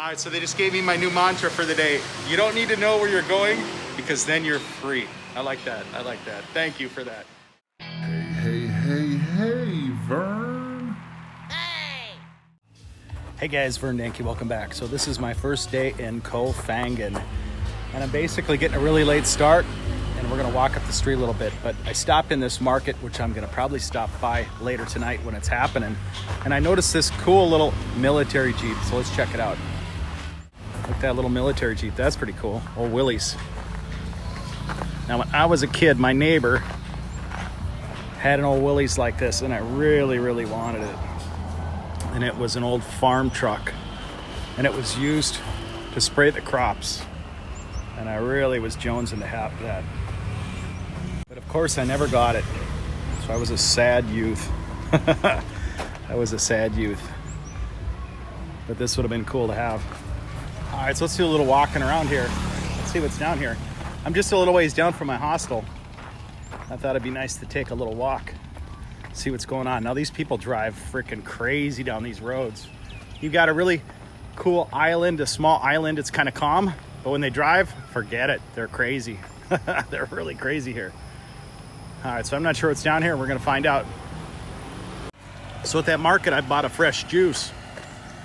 right, so they just gave me my new mantra for the day. You don't need to know where you're going because then you're free. I like that. I like that. Thank you for that. Hey, Vern. Hey guys, Vern Danke, welcome back. So this is my first day in Kho Phangan, and I'm basically getting a really late start, and we're gonna walk up the street a little bit, but I stopped in this market, which I'm gonna probably stop by later tonight when it's happening, and I noticed this cool little military Jeep, so let's check it out. Look at that little military Jeep, that's pretty cool. Old Willie's. Now when I was a kid, my neighbor had an old Willie's like this, and I really, really wanted it. And it was an old farm truck, and it was used to spray the crops, and I really was jonesing to have that, but of course I never got it, so I was a sad youth. I was a sad youth, but this would have been cool to have. All right, so let's do a little walking around here. Let's see what's down here. I'm just a little ways down from my hostel. I thought it'd be nice to take a little walk, see what's going on. Now these people drive freaking crazy down these roads. You've got a really cool island, a small island, it's kind of calm, but when they drive, forget it, they're crazy. They're really crazy here. All right, so I'm not sure what's down here, we're gonna find out. So at that market, I bought a fresh juice.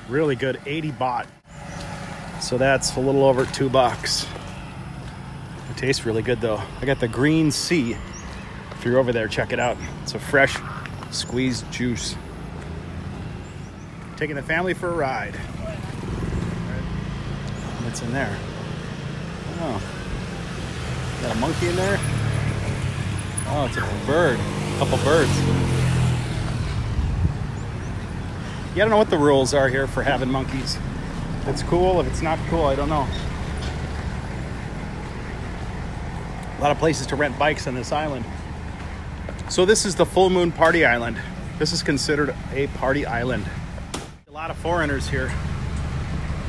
Really good, 80 baht. So that's a little over $2. It tastes really good though. I got the green sea. If you're over there, check it out. It's a fresh squeezed juice. Taking the family for a ride. What's in there? Oh, got a monkey in there? Oh, it's a bird. A couple birds. Yeah, I don't know what the rules are here for having monkeys. If it's cool, if it's not cool, I don't know. A lot of places to rent bikes on this island. So this is the full moon party island. This is considered a party island. A lot of foreigners here.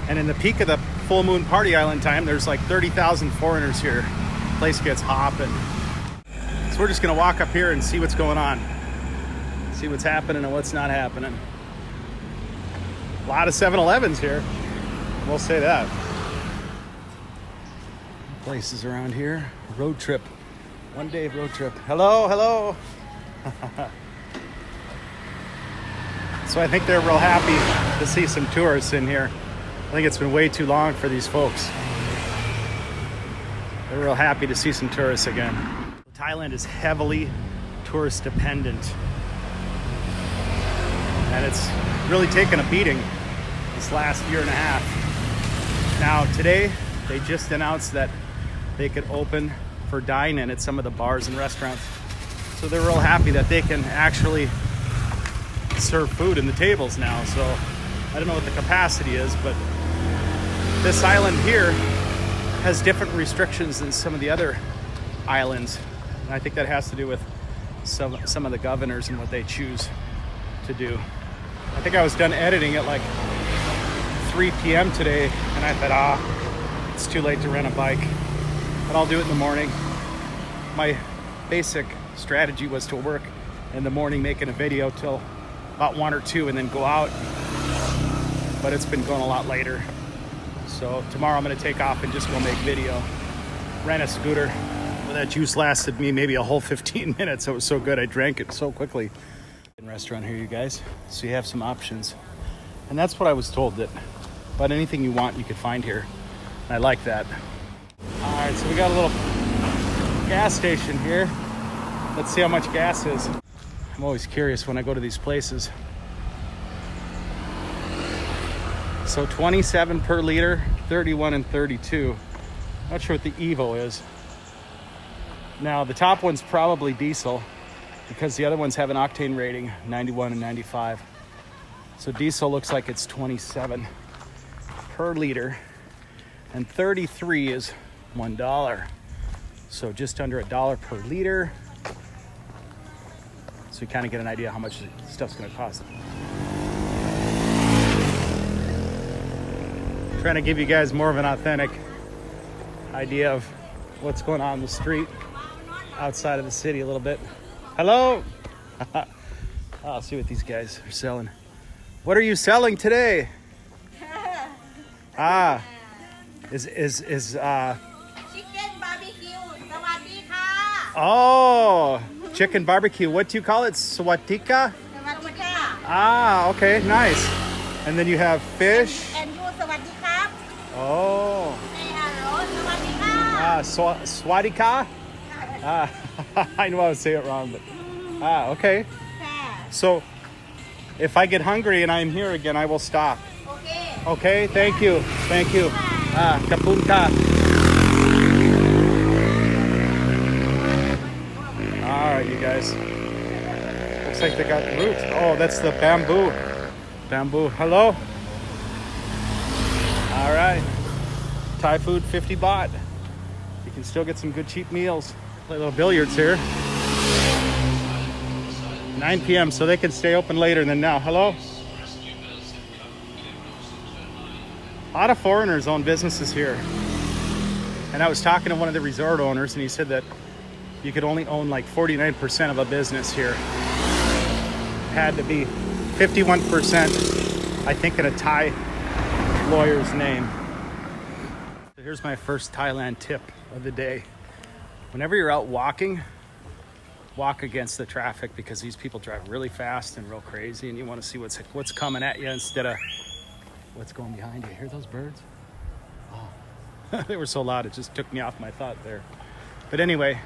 And in the peak of the full moon party island time, there's like 30,000 foreigners here. The place gets hopping. So we're just gonna walk up here and see what's going on. See what's happening and what's not happening. A lot of 7-Elevens here. We'll say that. Places around here. Road trip. One day road trip. Hello, hello. So I think they're real happy to see some tourists in here. I think it's been way too long for these folks. They're real happy to see some tourists again. Thailand is heavily tourist dependent. And it's really taken a beating this last year and a half. Now today, they just announced that they could open for dine-in at some of the bars and restaurants. So they're real happy that they can actually serve food in the tables now. So I don't know what the capacity is, but this island here has different restrictions than some of the other islands. And I think that has to do with some of the governors and what they choose to do. I think I was done editing at like 3 p.m. today, and I thought, it's too late to rent a bike, but I'll do it in the morning. My basic strategy was to work in the morning making a video till about 1 or 2 and then go out, but it's been going a lot later. So tomorrow I'm gonna take off and just go make video, rent a scooter. Well, that juice lasted me maybe a whole 15 minutes. It was so good, I drank it so quickly. Restaurant here, you guys, so you have some options, and that's what I was told, that about anything you want you could find here, and I like that. All right, so we got a little gas station here. Let's see how much gas is. I'm always curious when I go to these places. So 27 per liter, 31 and 32. Not sure what the Evo is. Now the top one's probably diesel, because the other ones have an octane rating, 91 and 95. So diesel looks like it's 27 per liter, and 33 is $1. So just under $1 per liter. So you kind of get an idea how much stuff's gonna cost. Trying to give you guys more of an authentic idea of what's going on in the street outside of the city a little bit. Hello. I'll see what these guys are selling. What are you selling today? Ah, is Chicken barbecue สวัสดีค่ะ oh, chicken barbecue. What do you call it? Swatika? สวัสดีค่ะ Ah, okay, nice. And then you have fish. and you สวัสดีครับ Oh, Say hello สวัสดีค่ะ swadika? Ah, I know I would say it wrong, but okay. ค่ะ So, if I get hungry and I'm here again, I will stop. โอเค Okay, thank you. Thank you. Kapunka. All right, you guys. Looks like they got roots. Oh, that's the bamboo. Bamboo. Hello? All right. Thai food, 50 baht. You can still get some good cheap meals. Play a little billiards here. 9 p.m. so they can stay open later than now. Hello? A lot of foreigners own businesses here. And I was talking to one of the resort owners, and he said that you could only own like 49% of a business here. Had to be 51%, I think, in a Thai lawyer's name. So here's my first Thailand tip of the day. Whenever you're out walking, walk against the traffic, because these people drive really fast and real crazy, and you want to see what's coming at you instead of what's going behind you. Hear those birds? Oh, they were so loud, it just took me off my thought there. But anyway,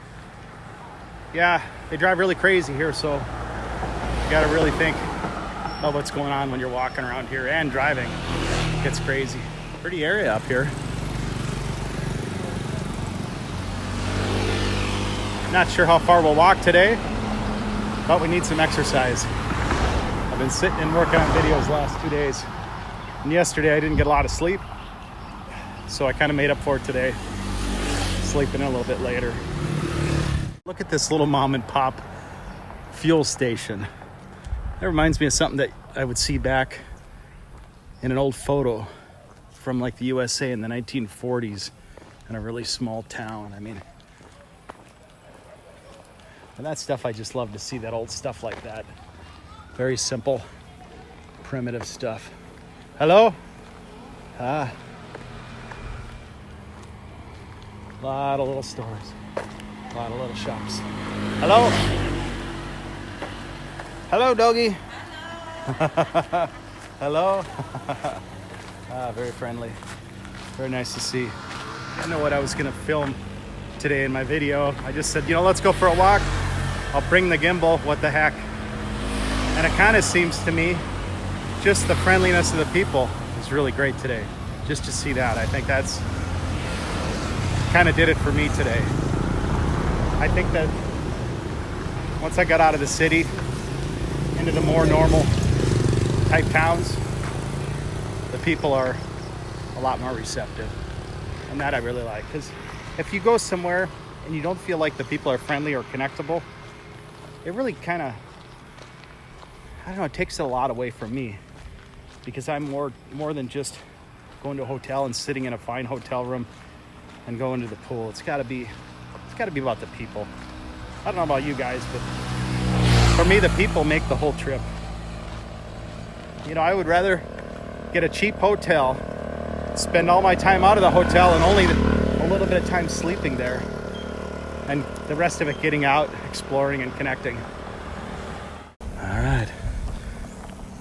yeah, they drive really crazy here, so you got to really think about what's going on when you're walking around here and driving. It gets crazy. Pretty area up here. Not sure how far we'll walk today, but we need some exercise. I've been sitting and working on videos the last 2 days. And yesterday I didn't get a lot of sleep, so I kind of made up for it today, sleeping in a little bit later. Look at this little mom and pop fuel station. That reminds me of something that I would see back in an old photo from like the USA in the 1940s in a really small town. I mean, and that stuff, I just love to see that old stuff like that. Very simple, primitive stuff. Hello? A lot of little stores, a lot of little shops. Hello? Hello, doggy. Hello. Very friendly. Very nice to see. I didn't know what I was gonna film today in my video. I just said, let's go for a walk. I'll bring the gimbal, what the heck. And it kind of seems to me, just the friendliness of the people is really great today. Just to see that, I think that's kind of did it for me today. I think that once I got out of the city into the more normal type towns, the people are a lot more receptive. And that I really like, because if you go somewhere and you don't feel like the people are friendly or connectable, it really kind of, I don't know, it takes a lot away from me, because I'm more than just going to a hotel and sitting in a fine hotel room and going to the pool. It's got to be about the people. I don't know about you guys, but for me, the people make the whole trip. I would rather get a cheap hotel, spend all my time out of the hotel and only a little bit of time sleeping there, and the rest of it getting out, exploring and connecting. All right.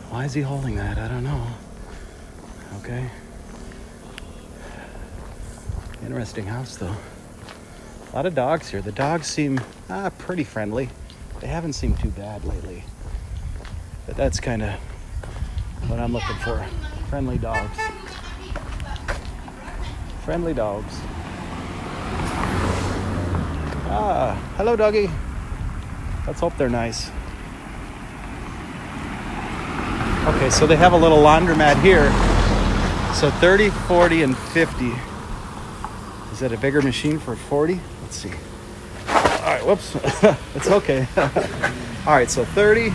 Why is he holding that? I don't know. Okay. Interesting house, though. A lot of dogs here. The dogs seem pretty friendly. They haven't seemed too bad lately. But that's kind of what I'm looking for. Friendly dogs. Friendly dogs. Hello, doggy. Let's hope they're nice. Okay, so they have a little laundromat here. So 30, 40, and 50. Is that a bigger machine for 40? Let's see. All right, whoops. It's okay. All right, so 30,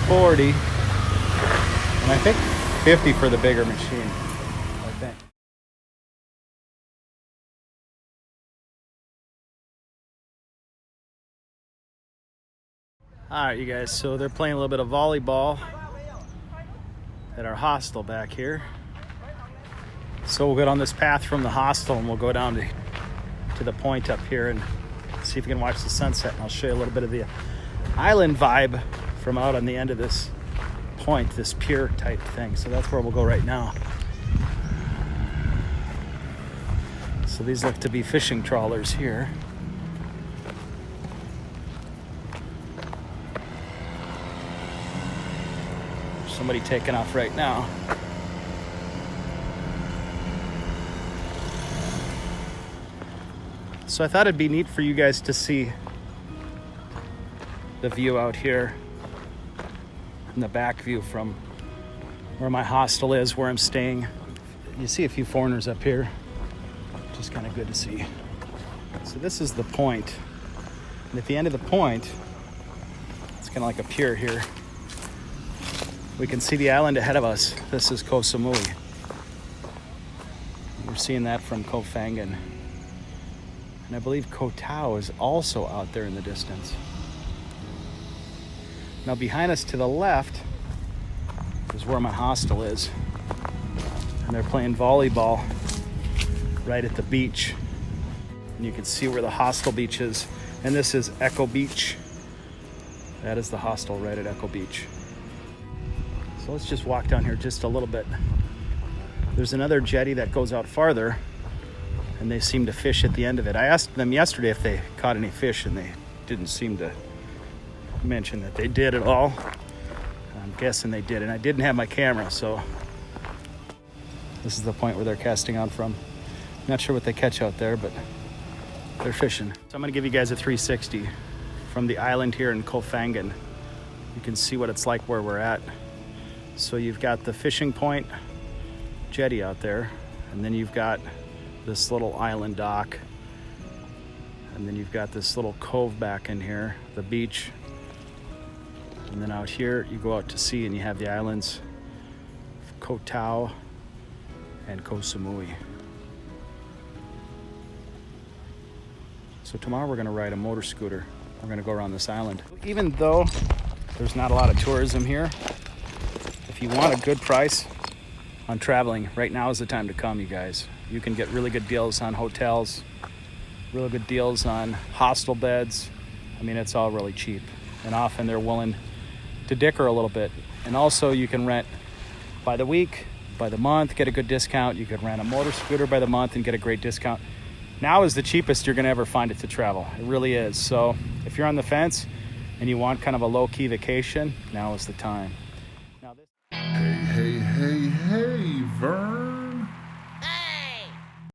40, and I think 50 for the bigger machine, I think. All right, you guys, so they're playing a little bit of volleyball at our hostel back here. So we'll go down this path from the hostel and we'll go down to the point up here and see if we can watch the sunset. And I'll show you a little bit of the island vibe from out on the end of this point, this pier type thing. So that's where we'll go right now. So these look to be fishing trawlers here. Somebody taking off right now. So I thought it'd be neat for you guys to see the view out here and the back view from where my hostel is, where I'm staying. You see a few foreigners up here, which is kind of good to see. So this is the point. And at the end of the point, it's kind of like a pier here. We can see the island ahead of us. This is Koh Samui. We're seeing that from Kho Phangan. And I believe Koh Tao is also out there in the distance. Now behind us to the left is where my hostel is. And they're playing volleyball right at the beach. And you can see where the hostel beach is. And this is Echo Beach. That is the hostel right at Echo Beach. So let's just walk down here just a little bit. There's another jetty that goes out farther, and they seem to fish at the end of it. I asked them yesterday if they caught any fish, and they didn't seem to mention that they did at all. I'm guessing they did, and I didn't have my camera, so this is the point where they're casting out from. Not sure what they catch out there, but they're fishing. So I'm gonna give you guys a 360 from the island here in Kho Phangan. You can see what it's like where we're at. So you've got the fishing point jetty out there, and then you've got this little island dock, and then you've got this little cove back in here, the beach, and then out here you go out to sea and you have the islands of Koh Tao and Koh Samui. So tomorrow we're going to ride a motor scooter. We're going to go around this island. Even though there's not a lot of tourism here, if you want a good price on traveling, right now is the time to come, you guys. You can get really good deals on hotels, really good deals on hostel beds. I mean, it's all really cheap. And often they're willing to dicker a little bit. And also you can rent by the week, by the month, get a good discount. You could rent a motor scooter by the month and get a great discount. Now is the cheapest you're gonna ever find it to travel. It really is. So if you're on the fence and you want kind of a low-key vacation, now is the time.